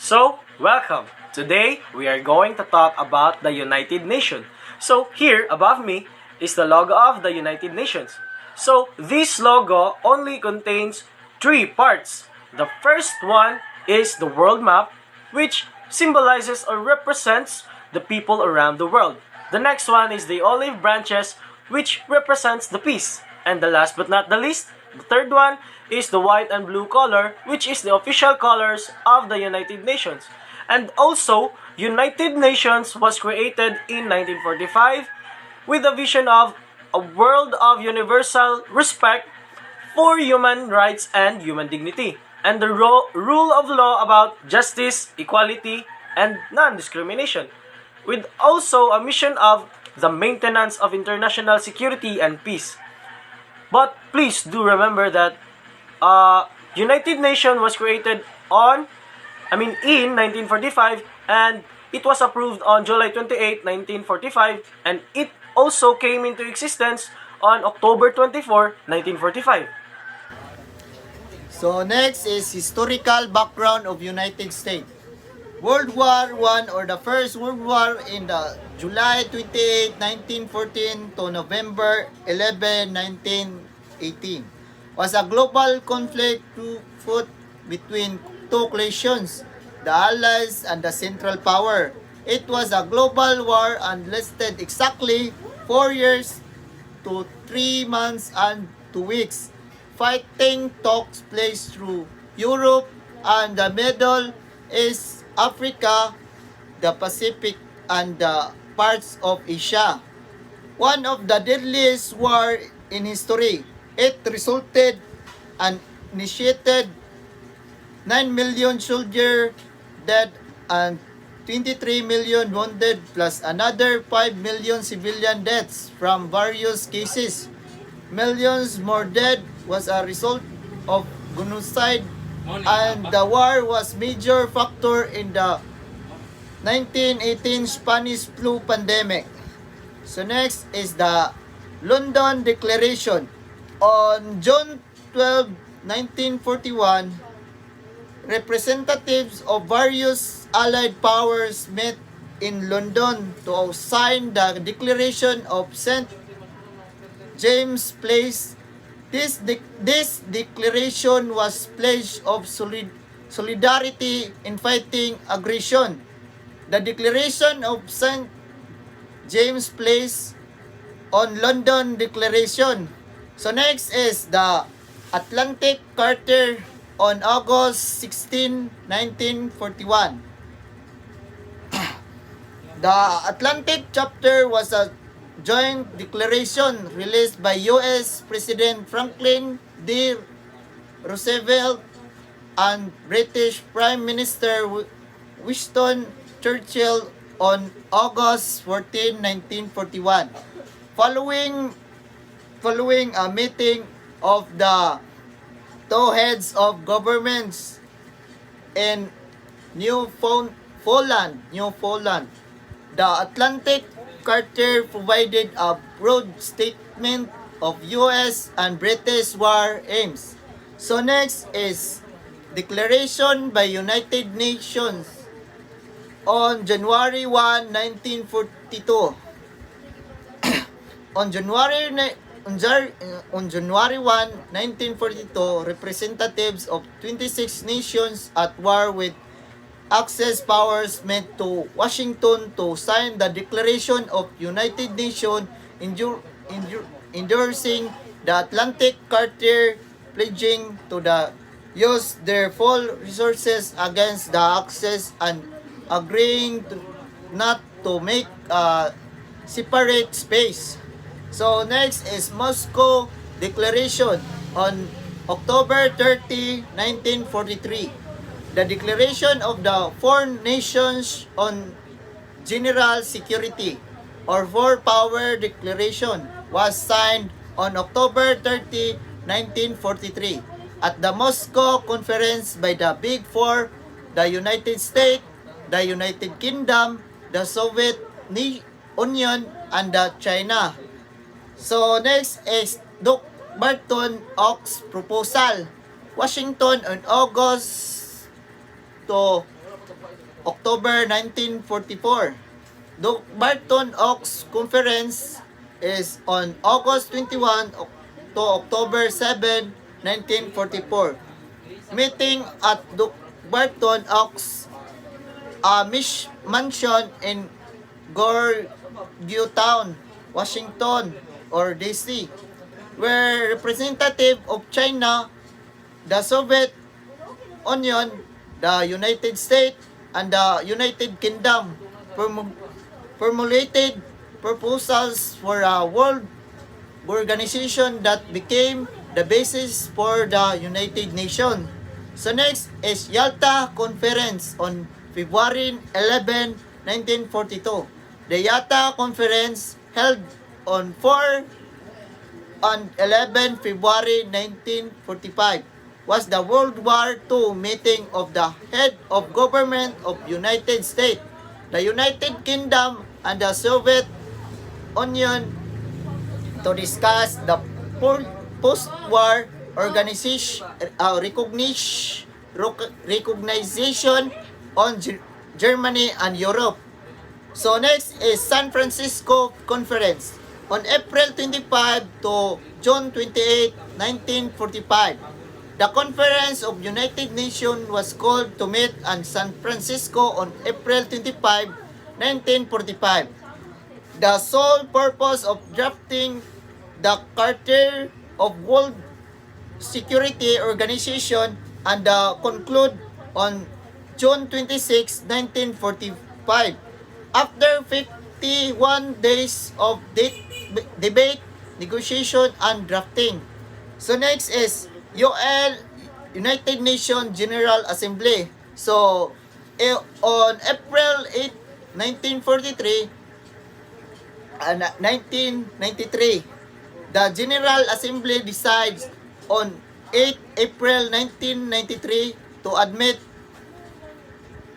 Welcome. Today, we are going to talk about the United Nations. So, here above me is the logo of the United Nations. So, this logo only contains three parts. The first one is the world map, which symbolizes or represents the people around the world. The next one is the olive branches, which represents the peace. And the last but not the least, the third one is the white and blue color, which is the official colors of the United Nations. And also, United Nations was created in 1945 with a vision of a world of universal respect for human rights and human dignity, and the rule of law about justice, equality, and non-discrimination, with also a mission of the maintenance of international security and peace. But please do remember that United Nations was created in 1945, and it was approved on July 28, 1945, and it also came into existence on October 24, 1945. So next is historical background of United States. World War I, or the First World War in the July 28, 1914 to November 11, 1918, was a global conflict fought between two coalitions, the Allies and the Central Power. It was a global war and lasted exactly 4 years to 3 months and 2 weeks. Fighting took place through Europe and the Middle East, Africa, the Pacific, and the parts of Asia. One of the deadliest war in history. It resulted and initiated 9 million soldiers dead and 23 million wounded, plus another 5 million civilian deaths from various cases. Millions more dead was a result of genocide, and the war was major factor in the 1918 Spanish flu pandemic. So next is the London Declaration. On June 12, 1941, representatives of various Allied powers met in London to sign the Declaration of St. James Place. This declaration was pledge of solidarity in fighting aggression. The Declaration of St. James Place on London Declaration. So next is the Atlantic Charter on August 16, 1941. The Atlantic Chapter was a joint declaration released by U.S. President Franklin D. Roosevelt and British Prime Minister Winston Churchill on August 14, 1941. Following a meeting of the two heads of governments in Newfoundland, the Atlantic Charter provided a broad statement of U.S. and British war aims. So next is Declaration by United Nations on January 1, 1942. On January 1, 1942, representatives of 26 nations at war with Axis powers met to Washington to sign the Declaration of United Nations endorsing the Atlantic Charter, pledging to use their full resources against the Axis and agreeing not to make a separate space. So next is Moscow Declaration on October 30, 1943. The Declaration of the Four Nations on General Security, or Four Power Declaration, was signed on October 30, 1943 at the Moscow Conference by the Big Four, the United States, the United Kingdom, the Soviet Union, and the China. So next is Barton Oaks Proposal. Washington on August to October 1944. The Barton Oaks Conference is on August 21 to October 7, 1944. Meeting at the Barton Oaks mansion in Georgetown, Washington, or DC, where representative of China, the Soviet Union, the United States, and the United Kingdom formulated proposals for a world organization that became the basis for the United Nations. So next is Yalta Conference on February 11, 1942. The Yalta Conference held on 11 February 1945 was the World War II meeting of the head of government of United States, the United Kingdom, and the Soviet Union to discuss the post-war organization recognition on Germany and Europe. So next is San Francisco Conference on April 25 to June 28, 1945. The Conference of United Nations was called to meet in San Francisco on April 25, 1945. The sole purpose of drafting the Charter of World Security Organization and conclude on June 26, 1945. After 51 days of debate, negotiation, and drafting. So next is United Nations General Assembly. So on April 8, 1943 and 1993, the General Assembly decides on 8 April 1993 to admit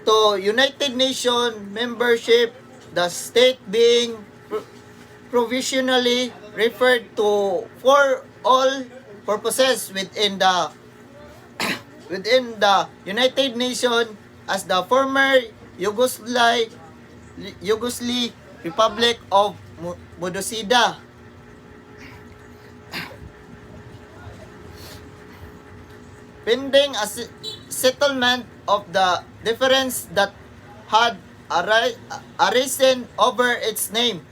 to United Nations membership, the state being provisionally referred to for all purposes within the United Nations as the former Yugoslav Republic of Mudosida. Pending a settlement of the difference that had arisen over its name.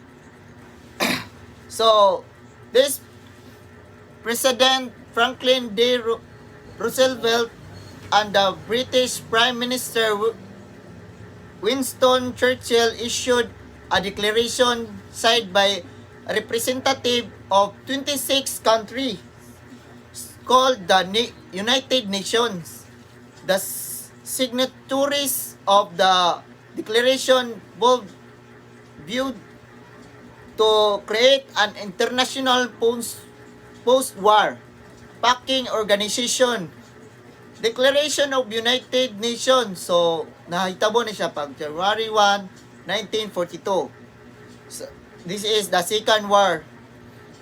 So, this President Franklin D. Roosevelt and the British Prime Minister Winston Churchill issued a declaration signed by a representative of 26 countries called the United Nations. The signatories of the declaration both viewed to create an international post-war packing organization. Declaration of United Nations. So, nahitabo na siya pag January 1, 1942. So, this is the Second War.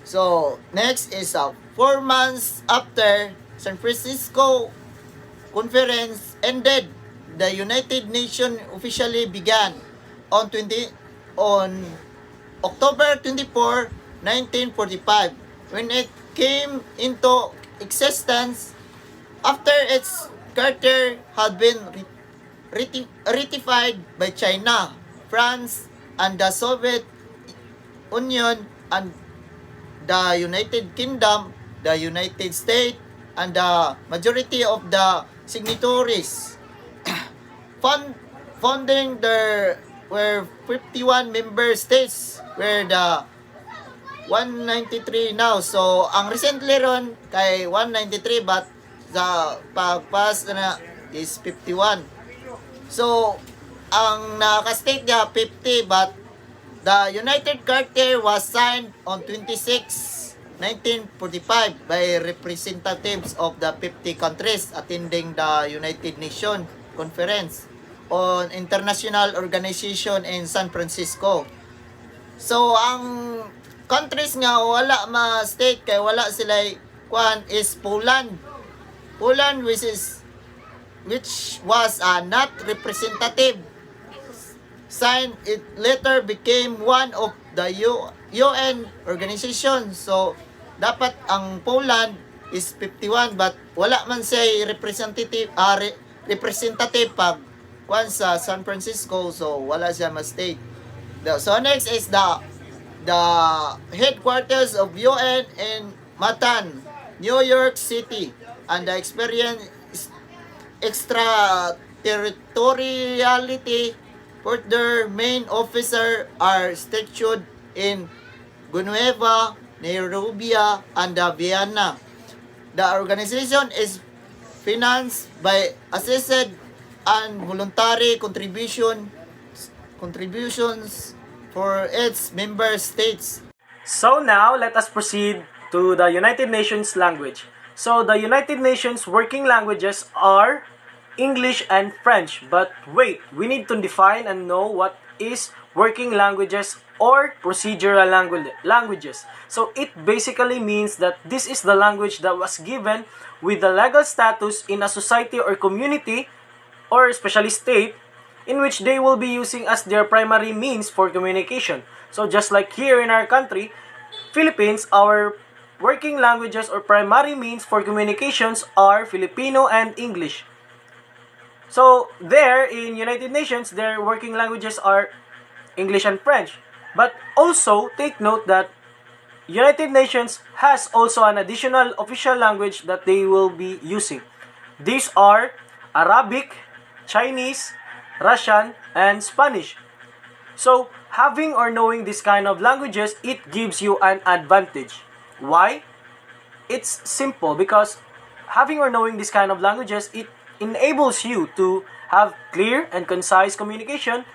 So, next is 4 months after San Francisco Conference ended, the United Nations officially began on October 24, 1945, when it came into existence after its charter had been ratified by China, France, and the Soviet Union, and the United Kingdom, the United States, and the majority of the signatories. Founding there were 51 member states, where the 193 now. So, ang recently ron kay 193, but the pagpas na is 51. So, ang naka-state niya 50, but the United Charter was signed on 26, 1945 by representatives of the 50 countries attending the United Nations Conference on International Organization in San Francisco. So, ang countries nga wala ma-state kay wala sila is Poland. Poland, which is which was not representative sign. It later became one of the UN organization. So dapat ang Poland is 51 but wala man siya representative representative pag kwan sa San Francisco, so wala siya ma-state. So next is the headquarters of UN in Manhattan, New York City, and the experience extraterritoriality for their main officer are statued in Ginebra, Nairobi, and Vienna. The organization is financed by assessed and voluntary contributions for its member states. So now, let us proceed to the United Nations language. So the United Nations working languages are English and French. But wait, we need to define and know what is working languages or procedural languages. So it basically means that this is the language that was given with the legal status in a society or community or especially state in which they will be using as their primary means for communication. So just like here in our country, Philippines, our working languages or primary means for communications are Filipino and English. So there in United Nations, their working languages are English and French. But also take note that United Nations has also an additional official language that they will be using. These are Arabic, Chinese, Russian, and Spanish. So having or knowing this kind of languages, it gives you an advantage. Why? It's simple because having or knowing this kind of languages, it enables you to have clear and concise communication,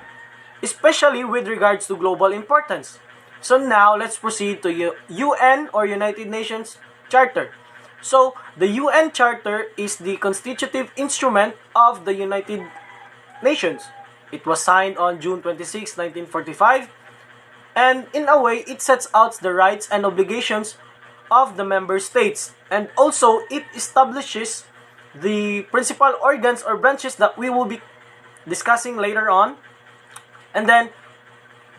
especially with regards to global importance. So now, let's proceed to UN or United Nations Charter. So, the UN Charter is the constitutive instrument of the United Nations. It was signed on June 26, 1945, and in a way, it sets out the rights and obligations of the member states. And also, it establishes the principal organs or branches that we will be discussing later on. And then,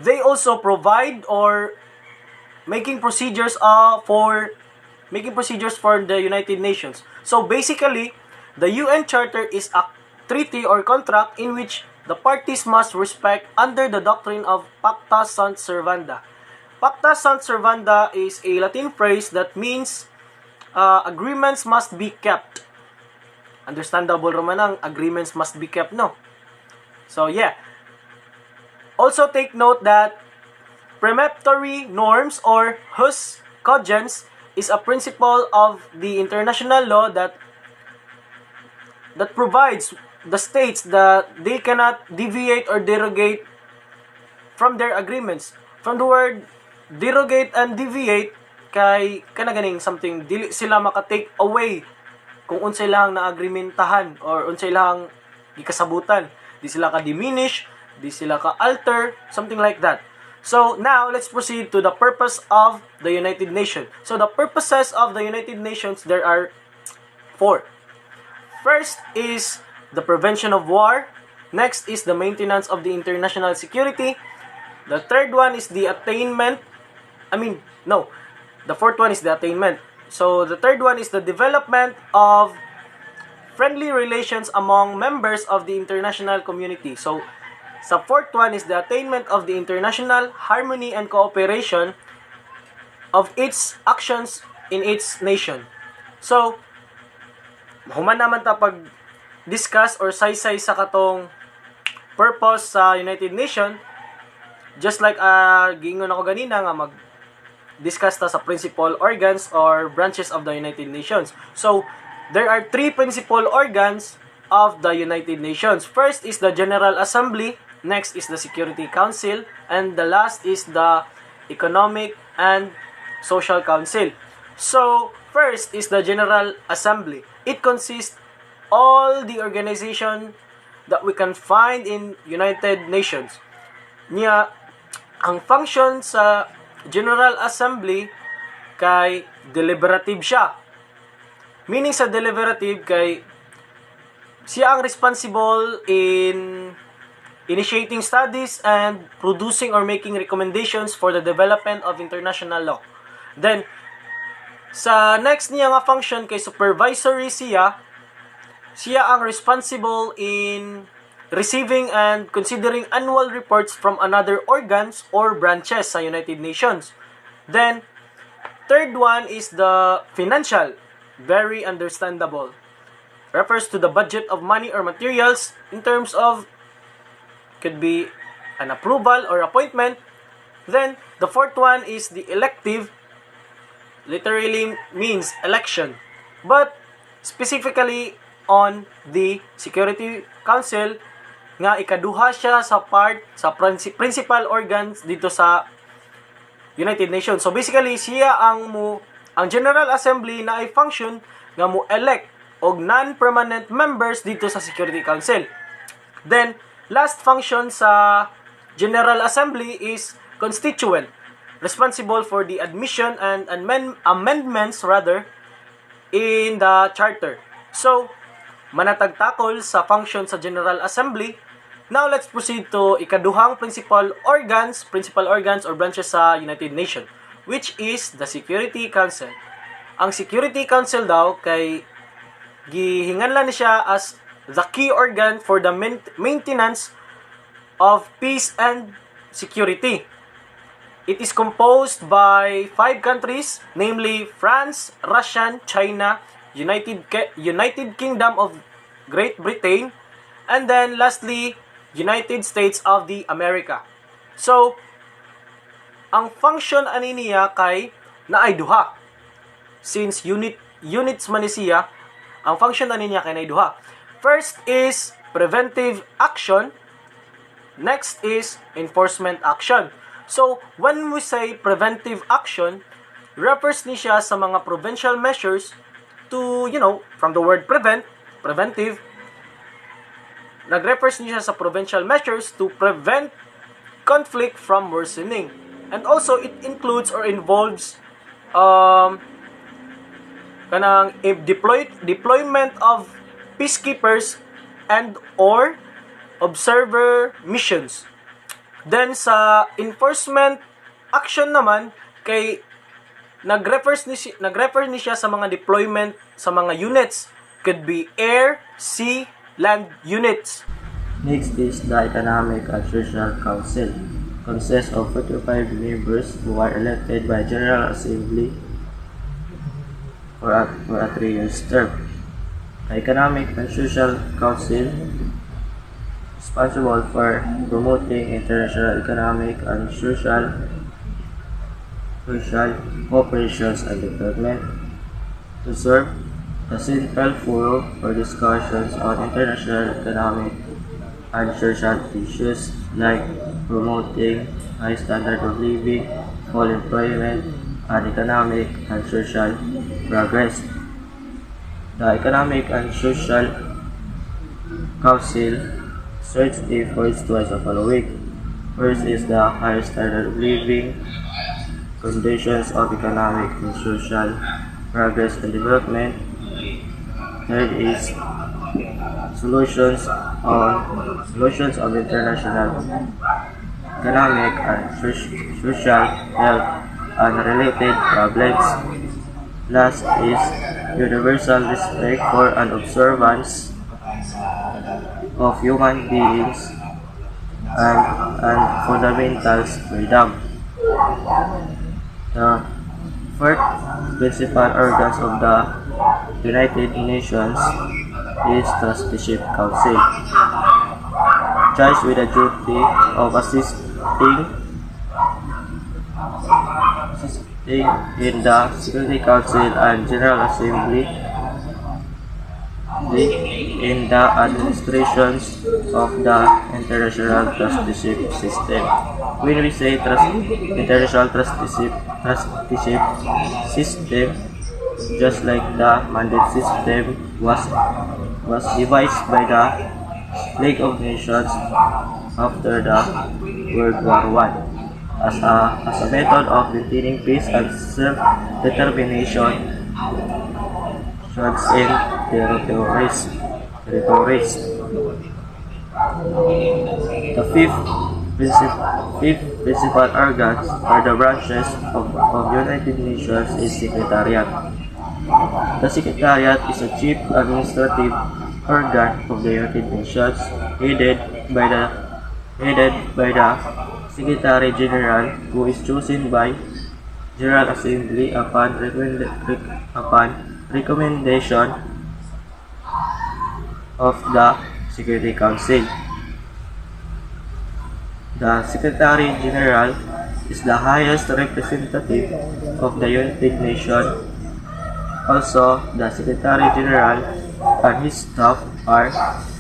they also provide or making procedures for the United Nations. So basically, the UN Charter is a treaty or contract in which the parties must respect under the doctrine of Pacta Sunt Servanda. Pacta Sunt Servanda is a Latin phrase that means agreements must be kept. Understandable naman ang agreements must be kept, no? So yeah. Also take note that preemptory norms or jus cogens is a principle of the international law that provides the states that they cannot deviate or derogate from their agreements. From the word derogate and deviate, kay kanaganing something dili sila maka-take away kung unsay lang na agreementahan or unsay lang gikasabutan. Di sila ka-diminish, di sila ka-alter, something like that. So now, let's proceed to the purpose of the United Nations. So the purposes of the United Nations, there are 4. First is the prevention of war. Next is the maintenance of the international security. The third one is the attainment. The fourth one is the attainment. So the third one is the development of friendly relations among members of the international community. So sa fourth one is the attainment of the international harmony and cooperation of its actions in its nation. So, human naman ta pag-discuss or saysay sa katong purpose sa United Nations, just like giingon ako ganina nga mag-discuss ta sa principal organs or branches of the United Nations. So, there are 3 principal organs of the United Nations. First is the General Assembly, next is the Security Council, and the last is the Economic and Social Council. So, first is the General Assembly. It consists all the organization that we can find in United Nations. Niya, ang function sa General Assembly kay deliberative siya. Meaning sa deliberative kay Siya ang responsible in initiating studies and producing or making recommendations for the development of international law. Then, sa next niya nga function kay supervisory siya ang responsible in receiving and considering annual reports from another organs or branches sa United Nations. Then, third one is the financial. Very understandable. Refers to the budget of money or materials in terms of could be an approval or appointment. Then, the fourth one is the elective. Literally means election. But, specifically on the Security Council, nga ikaduha siya sa part sa principal organs dito sa United Nations. So basically siya ang General Assembly na ay function nga mo elect og non-permanent members dito sa Security Council. Then last function sa General Assembly is constituent, responsible for the admission and amendments in the charter. So manatagtakol sa function sa General Assembly. Now, let's proceed to ikaduhang principal organs or branches sa United Nations, which is the Security Council. Ang Security Council daw kay gihinganlan siya as the key organ for the maintenance of peace and security. It is composed by 5 countries, namely France, Russia, China, United Kingdom of Great Britain, and then lastly, United States of the America. So, ang function ani niya kay naay duha. Since units man ni siya, ang function ani niya kay naay duha. First is preventive action, next is enforcement action. So, when we say preventive action, refers ni siya sa mga provincial measures to, from the word preventive, nag-refers niya sa provincial measures to prevent conflict from worsening. And also, it includes or involves deployment of peacekeepers and or observer missions. Then, sa enforcement action naman, kay nag-refer ni siya sa mga deployment sa mga units. Could be air, sea, land units. Next is the Economic and Social Council. Consists of 45 members who are elected by General Assembly for a 3-year term. The Economic and Social Council is responsible for promoting international economic and social cooperations and development, to serve the central forum for discussions on international economic and social issues like promoting high standard of living, full employment, and economic and social progress. The Economic and Social Council search efforts twice of a week. First is the high standard of living, conditions of economic and social progress and development. Third is solutions of international economic and social health and related problems. Last is universal respect for and observance of human beings and fundamental freedom. The fourth principal organs of the United Nations is Trusteeship Council, charged with the duty of assisting in the Security Council and General Assembly in the administrations of the international trusteeship system. When we say international trusteeship system, just like the mandate system was devised by the League of Nations after the World War I as a method of maintaining peace and self-determination in territories. territories. The fifth principal organs or the branches of United Nations is Secretariat. The Secretariat is a chief administrative organ of the United Nations headed by the Secretary General, who is chosen by General Assembly upon recommendation of the Security Council. The Secretary General is the highest representative of the United Nations. Also, the Secretary General and his staff are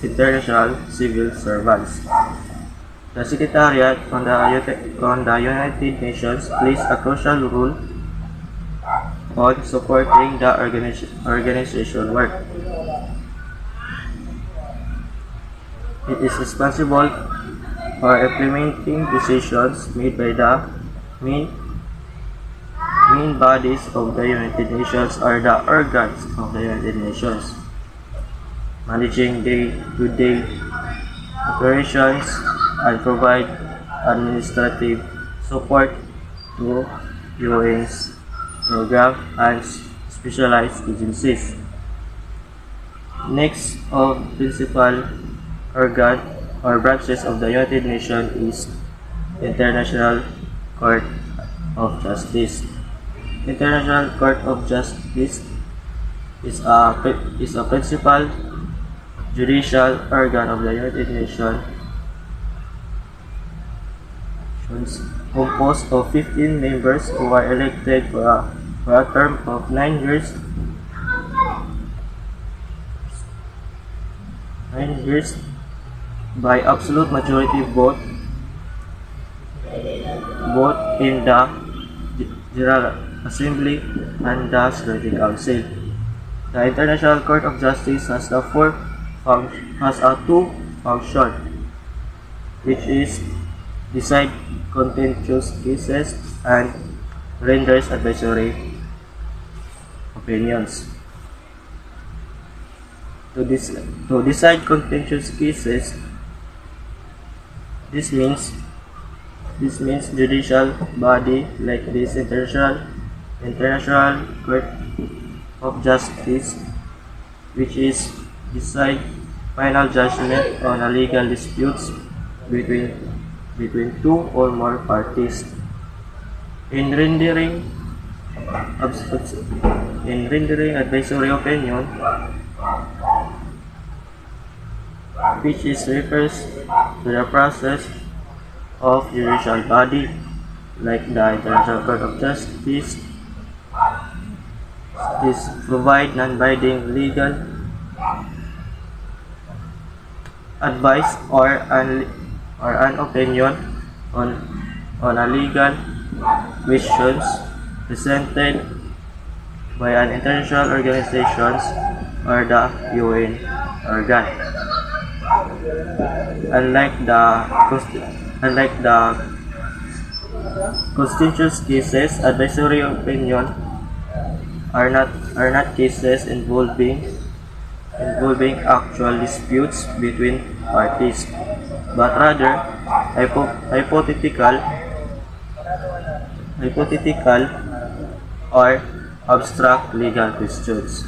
international civil servants. The Secretariat on the United Nations plays a crucial role on supporting the organization work. It is responsible for implementing decisions made by the main bodies of the United Nations or the organs of the United Nations, managing day-to-day operations and provide administrative support to UN's program and specialized agencies. Next of principal organ or branches of the United Nations is International Court of Justice. International Court of Justice is a principal judicial organ of the United Nations composed of 15 members who are elected for a term of 9 years. 9 years by absolute majority vote in the General Assembly and the Security Council. The International Court of Justice has a two function, which is decide contentious cases and renders advisory opinions. To decide contentious cases, this means judicial body like this International Court of Justice, which is decide final judgment on a legal disputes between two or more parties. In rendering advisory opinion, which refers to the process of judicial body like the International Court of Justice provide non-binding legal advice or an opinion on a legal questions presented by an international organization or the UN organ. Unlike the contentious cases, advisory opinion are not cases involving actual disputes between parties, but rather hypothetical or abstract legal questions.